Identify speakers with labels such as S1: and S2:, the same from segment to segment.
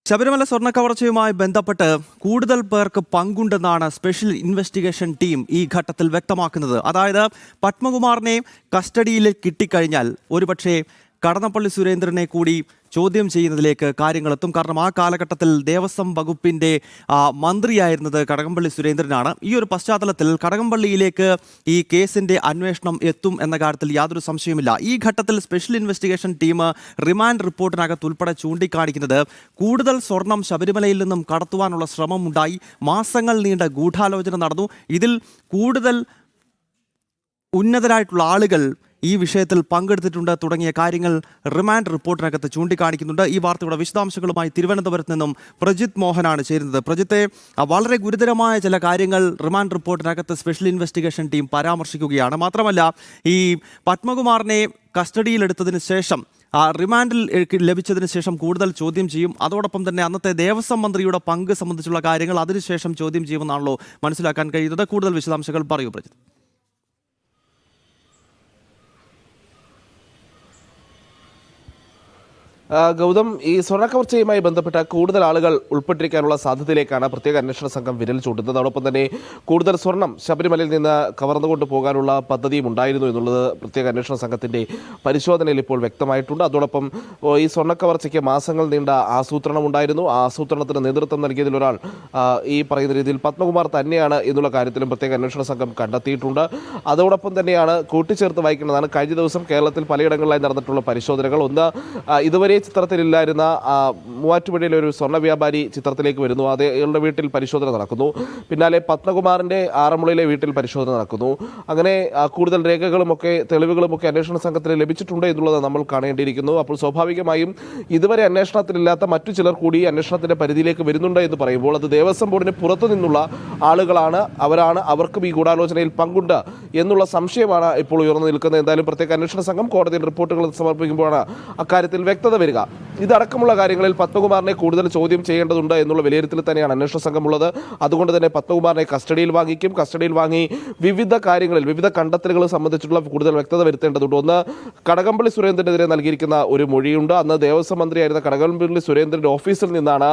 S1: ശബരിമല സ്വർണ്ണക്കവർച്ചയുമായി ബന്ധപ്പെട്ട് കൂടുതൽ പേർക്ക് പങ്കുണ്ടെന്നാണ് സ്പെഷ്യൽ ഇൻവെസ്റ്റിഗേഷൻ ടീം ഈ ഘട്ടത്തിൽ വ്യക്തമാക്കുന്നത്. അതായത് പത്മകുമാറിനെ കസ്റ്റഡിയിൽ കിട്ടിക്കഴിഞ്ഞാൽ ഒരുപക്ഷെ കടന്നപ്പള്ളി സുരേന്ദ്രനെ കൂടി ചോദ്യം ചെയ്യുന്നതിലേക്ക് കാര്യങ്ങളെത്തും. കാരണം ആ കാലഘട്ടത്തിൽ ദേവസ്വം വകുപ്പിൻ്റെ മന്ത്രിയായിരുന്നത് കടകംപള്ളി സുരേന്ദ്രനാണ്. ഈ ഒരു പശ്ചാത്തലത്തിൽ കടകംപള്ളിയിലേക്ക് ഈ കേസിൻ്റെ അന്വേഷണം എത്തും എന്ന കാര്യത്തിൽ യാതൊരു സംശയവുമില്ല. ഈ ഘട്ടത്തിൽ സ്പെഷ്യൽ ഇൻവെസ്റ്റിഗേഷൻ ടീം റിമാൻഡ് റിപ്പോർട്ടിനകത്ത് ഉൾപ്പെടെ ചൂണ്ടിക്കാണിക്കുന്നത് കൂടുതൽ സ്വർണം ശബരിമലയിൽ നിന്നും കടത്തുവാനുള്ള ശ്രമമുണ്ടായി, മാസങ്ങൾ നീണ്ട ഗൂഢാലോചന നടന്നു, ഇതിൽ കൂടുതൽ ഉന്നതരായിട്ടുള്ള ആളുകൾ ഈ വിഷയത്തിൽ പങ്കെടുത്തിട്ടുണ്ട് തുടങ്ങിയ കാര്യങ്ങൾ റിമാൻഡ് റിപ്പോർട്ടിനകത്ത് ചൂണ്ടിക്കാണിക്കുന്നുണ്ട്. ഈ വാർത്തയുടെ വിശദാംശങ്ങളുമായി തിരുവനന്തപുരത്ത് നിന്നും പ്രജിത് മോഹനാണ് ചേരുന്നത്. പ്രജിത്തെ, വളരെ ഗുരുതരമായ ചില കാര്യങ്ങൾ റിമാൻഡ് റിപ്പോർട്ടിനകത്ത് സ്പെഷ്യൽ ഇൻവെസ്റ്റിഗേഷൻ ടീം പരാമർശിക്കുകയാണ്. മാത്രമല്ല, ഈ പത്മകുമാറിനെ കസ്റ്റഡിയിലെടുത്തതിന് ശേഷം റിമാൻഡിൽ ലഭിച്ചതിന് ശേഷം കൂടുതൽ ചോദ്യം ചെയ്യും. അതോടൊപ്പം തന്നെ അന്നത്തെ ദേവസ്വം മന്ത്രിയുടെ പങ്ക് സംബന്ധിച്ചുള്ള കാര്യങ്ങൾ അതിനുശേഷം ചോദ്യം ചെയ്യുമെന്നാണല്ലോ മനസ്സിലാക്കാൻ കഴിയുന്നത്. കൂടുതൽ വിശദാംശങ്ങൾ പറയൂ പ്രജിത്ത്.
S2: ഗൗതം, ഈ സ്വർണ്ണക്കവർച്ചയുമായി ബന്ധപ്പെട്ട കൂടുതൽ ആളുകൾ ഉൾപ്പെട്ടിരിക്കാനുള്ള സാധ്യതയിലേക്കാണ് പ്രത്യേക അന്വേഷണ സംഘം വിരൽ ചൂണ്ടുന്നത്. അതോടൊപ്പം തന്നെ കൂടുതൽ സ്വർണം ശബരിമലയിൽ നിന്ന് കവർന്നുകൊണ്ട് പോകാനുള്ള പദ്ധതിയും ഉണ്ടായിരുന്നു എന്നുള്ളത് പ്രത്യേക അന്വേഷണ സംഘത്തിൻ്റെ പരിശോധനയിൽ ഇപ്പോൾ വ്യക്തമായിട്ടുണ്ട്. അതോടൊപ്പം ഈ സ്വർണ്ണക്കവർച്ചയ്ക്ക് മാസങ്ങൾ നീണ്ട ആസൂത്രണം ഉണ്ടായിരുന്നു. ആ ആസൂത്രണത്തിന് നേതൃത്വം നൽകിയതിൽ ഒരാൾ ഈ പറയുന്ന രീതിയിൽ പത്മകുമാർ തന്നെയാണ് എന്നുള്ള കാര്യത്തിലും പ്രത്യേക അന്വേഷണ സംഘം കണ്ടെത്തിയിട്ടുണ്ട്. അതോടൊപ്പം തന്നെയാണ് കൂട്ടിച്ചേർത്ത് വായിക്കുന്നതാണ് കഴിഞ്ഞ ദിവസം കേരളത്തിൽ പലയിടങ്ങളിലായി നടന്നിട്ടുള്ള പരിശോധനകൾ. ഒന്ന്, ഇതുവരെ ചിത്രത്തിലില്ലായിരുന്ന മൂവാറ്റുപുഴയിലെ ഒരു സ്വർണ്ണ വ്യാപാരി ചിത്രത്തിലേക്ക് വരുന്നു. അയാളുടെ വീട്ടിൽ പരിശോധന നടക്കുന്നു. പിന്നാലെ പത്മകുമാറിന്റെ ആറന്മുളയിലെ വീട്ടിൽ പരിശോധന നടക്കുന്നു. അങ്ങനെ കൂടുതൽ രേഖകളുമൊക്കെ തെളിവുകളുമൊക്കെ അന്വേഷണ സംഘത്തിന് ലഭിച്ചിട്ടുണ്ട് എന്നുള്ളത് നമ്മൾ കാണേണ്ടിയിരിക്കുന്നു. അപ്പോൾ സ്വാഭാവികമായും ഇതുവരെ അന്വേഷണത്തിലില്ലാത്ത മറ്റു ചിലർ കൂടി അന്വേഷണത്തിന്റെ പരിധിയിലേക്ക് വരുന്നുണ്ട് എന്ന് പറയുമ്പോൾ അത് ദേവസ്വം ബോർഡിന് പുറത്തു നിന്നുള്ള ആളുകളാണ്, അവർക്കും ഈ ഗൂഢാലോചനയിൽ പങ്കുണ്ട് എന്നുള്ള സംശയമാണ് ഇപ്പോൾ ഉയർന്നു നിൽക്കുന്നത്. എന്തായാലും പ്രത്യേക അന്വേഷണ സംഘം കോടതിയിൽ റിപ്പോർട്ടുകൾ സമർപ്പിക്കുമ്പോഴാണ് അക്കാര്യത്തിൽ വ്യക്തത വരിക. ഇതടക്കമുള്ള കാര്യങ്ങളിൽ പത്മകുമാറിനെ കൂടുതൽ ചോദ്യം ചെയ്യേണ്ടതുണ്ട് എന്നുള്ള വിലയിരുത്തൽ തന്നെയാണ് അന്വേഷണ സംഘമുള്ളത്. അതുകൊണ്ട് തന്നെ പത്മകുമാറിനെ കസ്റ്റഡിയിൽ വാങ്ങിക്കും. കസ്റ്റഡിയിൽ വാങ്ങി വിവിധ കാര്യങ്ങളിൽ, വിവിധ കണ്ടെത്തലുകൾ സംബന്ധിച്ചുള്ള കൂടുതൽ വ്യക്തത വരുത്തേണ്ടതുണ്ട്. ഒന്ന്, കടകംപള്ളി സുരേന്ദ്രനെതിരെ നൽകിയിരിക്കുന്ന ഒരു മൊഴിയുണ്ട്. അന്ന് ദേവസ്വം മന്ത്രിയായിരുന്ന കടകംപള്ളി സുരേന്ദ്രന്റെ ഓഫീസിൽ നിന്നാണ്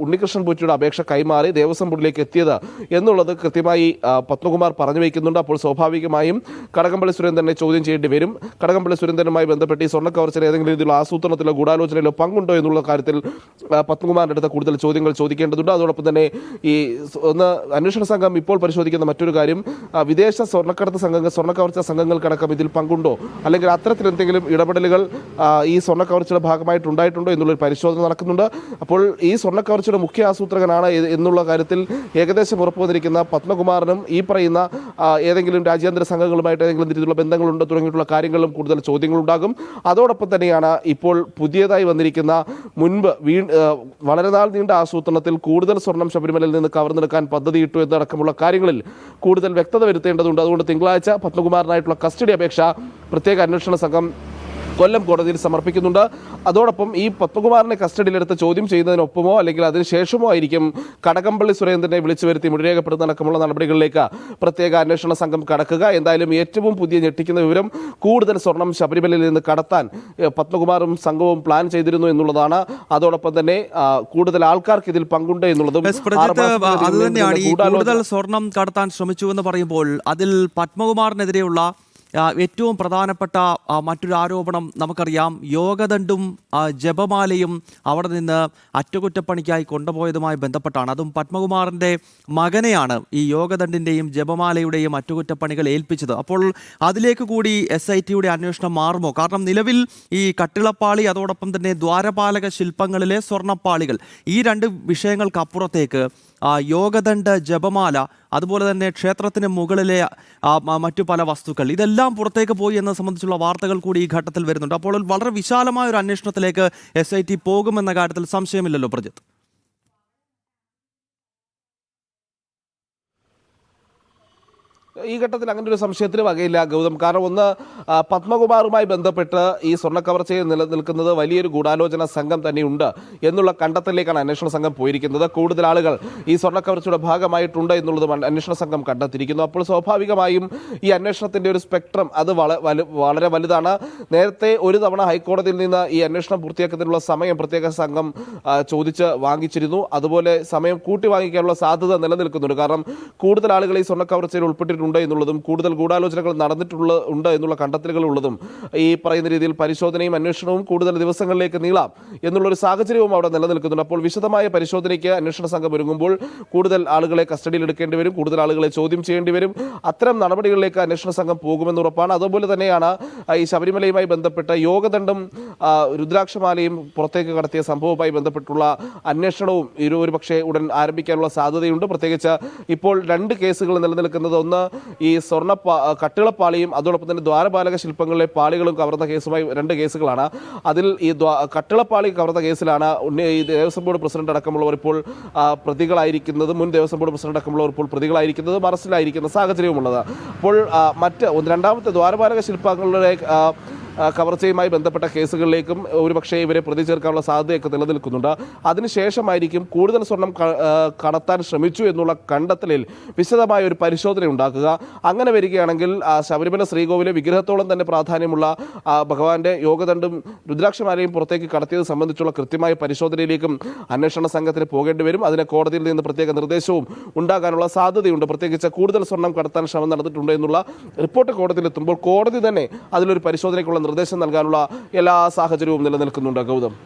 S2: ഉണ്ണികൃഷ്ണൻ പോറ്റിയുടെ അപേക്ഷ കൈമാറി ദേവസ്വം ബോർഡിലേക്ക് എത്തിയത് എന്നുള്ളത് കൃത്യമായി പത്മകുമാർ പറഞ്ഞു വയ്ക്കുന്നുണ്ട്. അപ്പോൾ സ്വാഭാവികമായും കടകംപള്ളി സുരേന്ദ്രനെ ചോദ്യം ചെയ്യേണ്ടി വരും. കടകംപള്ളി സുരേന്ദ്രനുമായി ബന്ധപ്പെട്ട് ഈ സ്വർണ്ണക്കവർച്ചയിൽ ഏതെങ്കിലും രീതിയിലുള്ള ആസൂത്രണത്തിലോ ഗൂഢാലോചനയിലോ പങ്കുണ്ടോ എന്നുള്ള കാര്യത്തിൽ പത്മകുമാറിന്റെ അടുത്ത് കൂടുതൽ ചോദ്യങ്ങൾ ചോദിക്കേണ്ടതുണ്ട്. അതോടൊപ്പം തന്നെ ഈ അന്വേഷണ സംഘം ഇപ്പോൾ പരിശോധിക്കുന്ന മറ്റൊരു കാര്യം, വിദേശ സ്വർണ്ണക്കവർച്ച സംഘങ്ങൾക്കടക്കം ഇതിൽ പങ്കുണ്ടോ, അല്ലെങ്കിൽ അത്തരത്തിൽ എന്തെങ്കിലും ഇടപെടലുകൾ ഈ സ്വർണ്ണക്കവർച്ചയുടെ ഭാഗമായിട്ടുണ്ടായിട്ടുണ്ടോ എന്നുള്ളൊരു പരിശോധന നടക്കുന്നുണ്ട്. അപ്പോൾ ഈ സ്വർണ്ണക്കവർച്ചയുടെ മുഖ്യ ആസൂത്രകനാണ് എന്നുള്ള കാര്യത്തിൽ ഏകദേശം ഉറപ്പു വന്നിരിക്കുന്ന പത്മകുമാറിനും ഈ പറയുന്ന ഏതെങ്കിലും രാജ്യാന്തര സംഘങ്ങളുമായിട്ട് ഏതെങ്കിലും രീതിയിലുള്ള ബന്ധങ്ങളുണ്ടോ തുടങ്ങിയിട്ടുള്ള കാര്യങ്ങളിലും കൂടുതൽ ചോദ്യങ്ങളുണ്ടാകും. അതോടൊപ്പം തന്നെയാണ് ഇപ്പോൾ പുതിയതായി വന്നിരിക്കുന്ന വളരെ നാൾ നീണ്ട ആസൂത്രണത്തിൽ കൂടുതൽ സ്വർണം ശബരിമലയിൽ നിന്ന് കവർന്നെടുക്കാൻ പദ്ധതിയിട്ടു എന്നടക്കമുള്ള കാര്യങ്ങളിൽ കൂടുതൽ വ്യക്തത വരുത്തേണ്ടതുണ്ട്. അതുകൊണ്ട് തിങ്കളാഴ്ച പത്മകുമാറിനായിട്ടുള്ള കസ്റ്റഡി അപേക്ഷ പ്രത്യേക അന്വേഷണ സംഘം കൊല്ലം കോടതിയിൽ സമർപ്പിക്കുന്നുണ്ട്. അതോടൊപ്പം ഈ പത്മകുമാറിനെ കസ്റ്റഡിയിലെടുത്ത് ചോദ്യം ചെയ്യുന്നതിനൊപ്പമോ അല്ലെങ്കിൽ അതിനുശേഷമോ ആയിരിക്കും കടകംപള്ളി സുരേന്ദ്രനെ വിളിച്ചു വരുത്തി മൊഴി രേഖപ്പെടുത്തുന്നതടക്കമുള്ള നടപടികളിലേക്ക് പ്രത്യേക അന്വേഷണ സംഘം കടക്കുക. എന്തായാലും ഏറ്റവും പുതിയ ഞെട്ടിക്കുന്ന വിവരം, കൂടുതൽ സ്വർണം ശബരിമലയിൽ നിന്ന് കടത്താൻ പത്മകുമാറും സംഘവും പ്ലാൻ ചെയ്തിരുന്നു എന്നുള്ളതാണ്. അതോടൊപ്പം തന്നെ കൂടുതൽ ആൾക്കാർക്ക് ഇതിൽ പങ്കുണ്ട് എന്നുള്ളതും.
S1: കൂടുതൽ സ്വർണം കടത്താൻ ശ്രമിച്ചു എന്ന് പറയുമ്പോൾ അതിൽ പത്മകുമാറിനെതിരെയുള്ള ഏറ്റവും പ്രധാനപ്പെട്ട മറ്റൊരു ആരോപണം നമുക്കറിയാം, യോഗദണ്ഡും ജപമാലയും അവിടെ നിന്ന് അറ്റകുറ്റപ്പണിക്കായി കൊണ്ടുപോയതുമായി ബന്ധപ്പെട്ടാണ്. അതും പത്മകുമാറിൻ്റെ മകനെയാണ് ഈ യോഗദണ്ഡിൻ്റെയും ജപമാലയുടെയും അറ്റകുറ്റപ്പണികൾ ഏൽപ്പിച്ചത്. അപ്പോൾ അതിലേക്ക് കൂടി SITയുടെ അന്വേഷണം മാറുമോ? കാരണം നിലവിൽ ഈ കട്ടിളപ്പാളി, അതോടൊപ്പം തന്നെ ദ്വാരപാലക ശില്പങ്ങളിലെ സ്വർണ്ണപ്പാളികൾ, ഈ രണ്ട് വിഷയങ്ങൾക്കപ്പുറത്തേക്ക് യോഗദണ്ഡ്, ജപമാല, അതുപോലെ തന്നെ ക്ഷേത്രത്തിന് മുകളിലെ മറ്റു പല വസ്തുക്കൾ, ഇതെല്ലാം പുറത്തേക്ക് പോയി എന്നത് സംബന്ധിച്ചുള്ള വാർത്തകൾ കൂടി ഈ ഘട്ടത്തിൽ വരുന്നുണ്ട്. അപ്പോൾ വളരെ വിശാലമായ ഒരു അന്വേഷണത്തിലേക്ക് SIT പോകുമെന്ന കാര്യത്തിൽ സംശയമില്ലല്ലോ പ്രജിത്ത്?
S2: ഈ ഘട്ടത്തിൽ അങ്ങനെ ഒരു സംശയത്തിന് വകയില്ല ഗൗതം. കാരണം ഒന്ന്, പത്മകുമാറുമായി ബന്ധപ്പെട്ട് ഈ സ്വർണ്ണക്കവർച്ചയിൽ നിലനിൽക്കുന്നത് വലിയൊരു ഗൂഢാലോചന സംഘം തന്നെയുണ്ട് എന്നുള്ള കണ്ടെത്തലിലേക്കാണ് അന്വേഷണ സംഘം പോയിരിക്കുന്നത്. കൂടുതൽ ആളുകൾ ഈ സ്വർണ്ണക്കവർച്ചയുടെ ഭാഗമായിട്ടുണ്ട് എന്നുള്ളതും അന്വേഷണ സംഘം കണ്ടെത്തിയിരിക്കുന്നു. അപ്പോൾ സ്വാഭാവികമായും ഈ അന്വേഷണത്തിന്റെ ഒരു സ്പെക്ട്രം അത് വളരെ വലുതാണ്. നേരത്തെ ഒരു തവണ ഹൈക്കോടതിയിൽ നിന്ന് ഈ അന്വേഷണം പൂർത്തിയാക്കുന്നതിനുള്ള സമയം പ്രത്യേക സംഘം ചോദിച്ച് വാങ്ങിച്ചിരുന്നു. അതുപോലെ സമയം കൂട്ടി വാങ്ങിക്കാനുള്ള സാധ്യത നിലനിൽക്കുന്നുണ്ട്. കാരണം കൂടുതൽ ആളുകൾ ഈ സ്വർണ്ണക്കവർച്ചയിൽ ഉൾപ്പെട്ടിട്ടുണ്ട് എന്നുള്ളതും കൂടുതൽ ഗൂഢാലോചനകൾ നടന്നിട്ടുണ്ട് എന്നുള്ള കണ്ടെത്തലുകൾ ഉള്ളതും ഈ പറയുന്ന രീതിയിൽ പരിശോധനയും അന്വേഷണവും കൂടുതൽ ദിവസങ്ങളിലേക്ക് നീളാം എന്നുള്ളൊരു സാഹചര്യവും അവിടെ നിലനിൽക്കുന്നുണ്ട്. അപ്പോൾ വിശദമായ പരിശോധനയ്ക്ക് അന്വേഷണ സംഘം ഒരുങ്ങുമ്പോൾ കൂടുതൽ ആളുകളെ കസ്റ്റഡിയിൽ എടുക്കേണ്ടി വരും, കൂടുതൽ ആളുകളെ ചോദ്യം ചെയ്യേണ്ടി വരും. അത്തരം നടപടികളിലേക്ക് അന്വേഷണ സംഘം പോകുമെന്ന് ഉറപ്പാണ്. അതുപോലെ തന്നെയാണ് ഈ ശബരിമലയുമായി ബന്ധപ്പെട്ട യോഗദണ്ഡും രുദ്രാക്ഷമാലയും പുറത്തേക്ക് കടത്തിയ സംഭവവുമായി ബന്ധപ്പെട്ടുള്ള അന്വേഷണവും ഒരുപക്ഷെ ഉടൻ ആരംഭിക്കാനുള്ള സാധ്യതയുണ്ട്. പ്രത്യേകിച്ച് ഇപ്പോൾ 2 കേസുകൾ നിലനിൽക്കുന്നത്. ഒന്ന്, ഈ സ്വർണ്ണ കട്ടിളപ്പാളിയും അതോടൊപ്പം തന്നെ ദ്വാരപാലക ശില്പങ്ങളിലെ പാളികളും കവർന്ന കേസുമായി 2 കേസുകളാണ്. അതിൽ ഈ കട്ടിളപ്പാളി കവർന്ന കേസിലാണ് ഈ ദേവസ്വം ബോർഡ് പ്രസിഡന്റ് അടക്കമുള്ളവർ ഇപ്പോൾ പ്രതികളായിരിക്കുന്നത്. മുൻ ദേവസ്വം ബോർഡ് പ്രസിഡന്റ് അടക്കമുള്ളവർ ഇപ്പോൾ പ്രതികളായിരിക്കുന്നതും അറസ്റ്റിലായിരിക്കുന്ന സാഹചര്യവുമുള്ളത്. അപ്പോൾ രണ്ടാമത്തെ ദ്വാരപാലക ശില്പങ്ങളുടെ കവർച്ചയുമായി ബന്ധപ്പെട്ട കേസുകളിലേക്കും ഒരുപക്ഷെ ഇവരെ പ്രതി ചേർക്കാനുള്ള സാധ്യതയൊക്കെ നിലനിൽക്കുന്നുണ്ട്. അതിനുശേഷമായിരിക്കും കൂടുതൽ സ്വർണം കടത്താൻ ശ്രമിച്ചു എന്നുള്ള കണ്ടെത്തലിൽ വിശദമായ ഒരു പരിശോധന ഉണ്ടാക്കുക. അങ്ങനെ വരികയാണെങ്കിൽ ശബരിമല ശ്രീകോവിലെ വിഗ്രഹത്തോളം തന്നെ പ്രാധാന്യമുള്ള ഭഗവാന്റെ യോഗദണ്ഡും രുദ്രാക്ഷമാലയും പുറത്തേക്ക് കടത്തിയത് സംബന്ധിച്ചുള്ള കൃത്യമായ പരിശോധനയിലേക്കും അന്വേഷണ സംഘത്തിന് പോകേണ്ടി വരും. അതിന് കോടതിയിൽ നിന്ന് പ്രത്യേക നിർദ്ദേശവും ഉണ്ടാകാനുള്ള സാധ്യതയുണ്ട്. പ്രത്യേകിച്ച് കൂടുതൽ സ്വർണം കടത്താൻ ശ്രമം നടന്നിട്ടുണ്ട് എന്നുള്ള റിപ്പോർട്ട് കോടതിയിൽ എത്തുമ്പോൾ കോടതി തന്നെ അതിലൊരു പരിശോധനയ്ക്കുള്ള നിർദ്ദേശം നൽകാനുള്ള എല്ലാ സാഹചര്യവും നിലനിൽക്കുന്നുണ്ട് ഗൗതം.